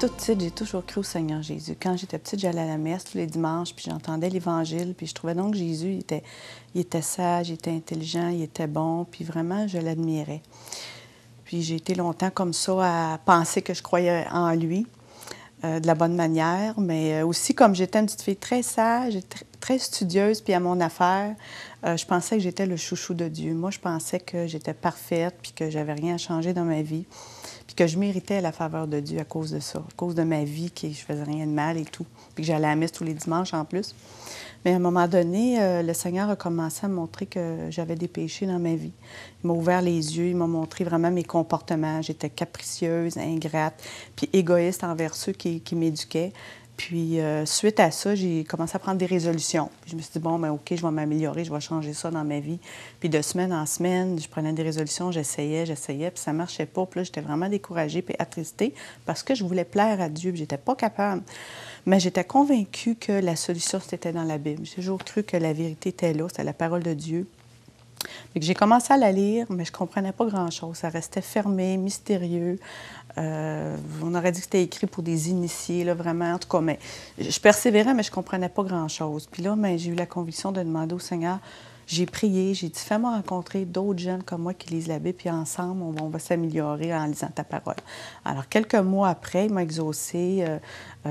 toute petite, j'ai toujours cru au Seigneur Jésus. Quand j'étais petite, j'allais à la messe tous les dimanches, puis j'entendais l'Évangile, puis je trouvais donc que Jésus, il était sage, il était intelligent, il était bon, puis vraiment, je l'admirais. Puis j'ai été longtemps comme ça à penser que je croyais en lui, de la bonne manière, mais aussi comme j'étais une petite fille très sage, et très studieuse, puis à mon affaire, je pensais que j'étais le chouchou de Dieu. Moi, je pensais que j'étais parfaite, puis que j'avais rien à changer dans ma vie, puis que je méritais la faveur de Dieu à cause de ça, à cause de ma vie, que je faisais rien de mal et tout, puis que j'allais à la messe tous les dimanches en plus. Mais à un moment donné, le Seigneur a commencé à me montrer que j'avais des péchés dans ma vie. Il m'a ouvert les yeux, il m'a montré vraiment mes comportements. J'étais capricieuse, ingrate, puis égoïste envers ceux qui m'éduquaient. Puis, suite à ça, j'ai commencé à prendre des résolutions. Puis je me suis dit, bon, ben OK, je vais m'améliorer, je vais changer ça dans ma vie. Puis de semaine en semaine, je prenais des résolutions, j'essayais, puis ça ne marchait pas. Puis là, j'étais vraiment découragée puis attristée parce que je voulais plaire à Dieu, puis j'étais pas capable. Mais j'étais convaincue que la solution, c'était dans la Bible. J'ai toujours cru que la vérité était là, c'était la parole de Dieu. J'ai commencé à la lire, mais je ne comprenais pas grand-chose. Ça restait fermé, mystérieux. On aurait dit que c'était écrit pour des initiés, là, vraiment. En tout cas, mais je persévérais, mais je ne comprenais pas grand-chose. Puis là, j'ai eu la conviction de demander au Seigneur, j'ai prié, j'ai dit, fais-moi rencontrer d'autres jeunes comme moi qui lisent la Bible, puis ensemble, on va s'améliorer en lisant ta parole. Alors, quelques mois après, il m'a exaucé.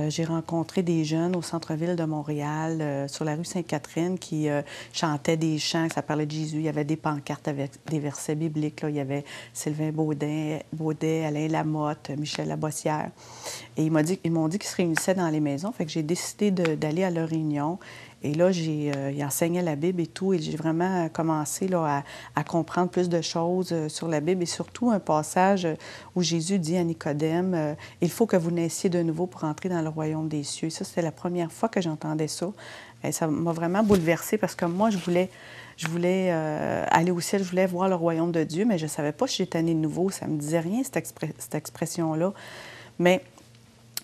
J'ai rencontré des jeunes au centre-ville de Montréal, sur la rue Sainte-Catherine, qui chantaient des chants, ça parlait de Jésus. Il y avait des pancartes avec des versets bibliques. Là. Il y avait Sylvain Baudet, Alain Lamotte, Michel Labossière. Et ils m'ont dit qu'ils se réunissaient dans les maisons. Fait que j'ai décidé d'aller à leur réunion. Et là, ils enseignaient la Bible et tout. Et j'ai vraiment commencé là, à comprendre plus de choses sur la Bible. Et surtout, un passage où Jésus dit à Nicodème, il faut que vous naissiez de nouveau pour entrer dans le royaume des cieux. Ça, c'était la première fois que j'entendais ça. Et ça m'a vraiment bouleversée parce que moi, je voulais aller au ciel, je voulais voir le royaume de Dieu, mais je ne savais pas si j'étais née de nouveau. Ça ne me disait rien, cette expression-là. Mais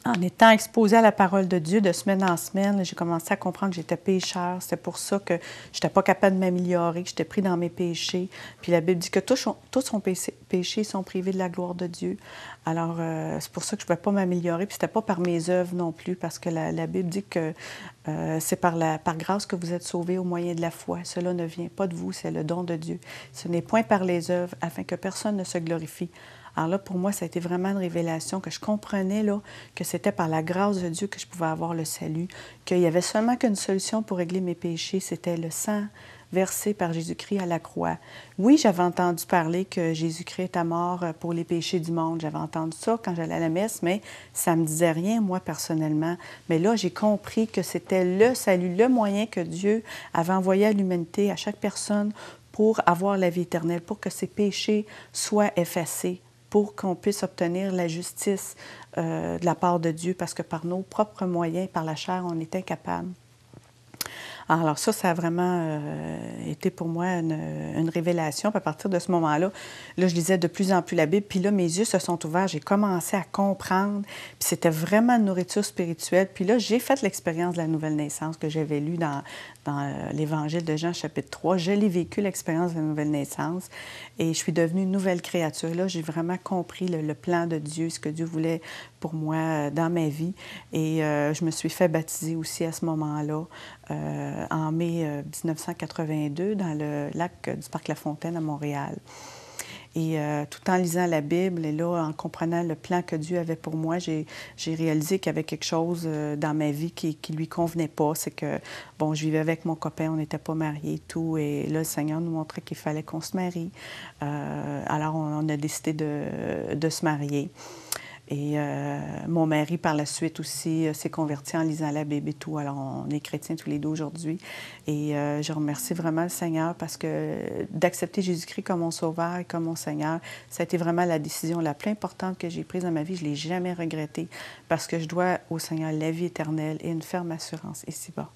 en étant exposée à la parole de Dieu de semaine en semaine, j'ai commencé à comprendre que j'étais pécheur. C'est pour ça que je n'étais pas capable de m'améliorer, que j'étais pris dans mes péchés. Puis la Bible dit que tous sont péchés, sont privés de la gloire de Dieu. Alors, c'est pour ça que je ne pouvais pas m'améliorer. Puis ce n'était pas par mes œuvres non plus, parce que la Bible dit que c'est par grâce que vous êtes sauvés au moyen de la foi. Cela ne vient pas de vous, c'est le don de Dieu. Ce n'est point par les œuvres, afin que personne ne se glorifie. Alors là, pour moi, ça a été vraiment une révélation que je comprenais là, que c'était par la grâce de Dieu que je pouvais avoir le salut, qu'il n'y avait seulement qu'une solution pour régler mes péchés, c'était le sang versé par Jésus-Christ à la croix. Oui, j'avais entendu parler que Jésus-Christ était mort pour les péchés du monde. J'avais entendu ça quand j'allais à la messe, mais ça ne me disait rien, moi, personnellement. Mais là, j'ai compris que c'était le salut, le moyen que Dieu avait envoyé à l'humanité, à chaque personne, pour avoir la vie éternelle, pour que ses péchés soient effacés, pour qu'on puisse obtenir la justice de la part de Dieu, parce que par nos propres moyens, par la chair, on est incapable. Alors ça a vraiment été pour moi une révélation. Puis à partir de ce moment-là, là, je lisais de plus en plus la Bible. Puis là, mes yeux se sont ouverts. J'ai commencé à comprendre. Puis c'était vraiment une nourriture spirituelle. Puis là, j'ai fait l'expérience de la nouvelle naissance que j'avais lue dans l'Évangile de Jean, chapitre 3. Je l'ai vécu, l'expérience de la nouvelle naissance. Et je suis devenue une nouvelle créature. Là, j'ai vraiment compris le plan de Dieu, ce que Dieu voulait pour moi dans ma vie. Et je me suis fait baptiser aussi à ce moment-là, en mai 1982, dans le lac du Parc La Fontaine à Montréal. Et tout en lisant la Bible et là, en comprenant le plan que Dieu avait pour moi, j'ai réalisé qu'il y avait quelque chose dans ma vie qui ne lui convenait pas. C'est que, bon, je vivais avec mon copain, on n'était pas mariés et tout. Et là, le Seigneur nous montrait qu'il fallait qu'on se marie. Alors, on a décidé de se marier. Et mon mari, par la suite aussi, s'est converti en lisant la Bible et tout. Alors, on est chrétiens tous les deux aujourd'hui. Et je remercie vraiment le Seigneur parce que d'accepter Jésus-Christ comme mon sauveur et comme mon Seigneur, ça a été vraiment la décision la plus importante que j'ai prise dans ma vie. Je ne l'ai jamais regrettée parce que je dois au Seigneur la vie éternelle et une ferme assurance ici-bas.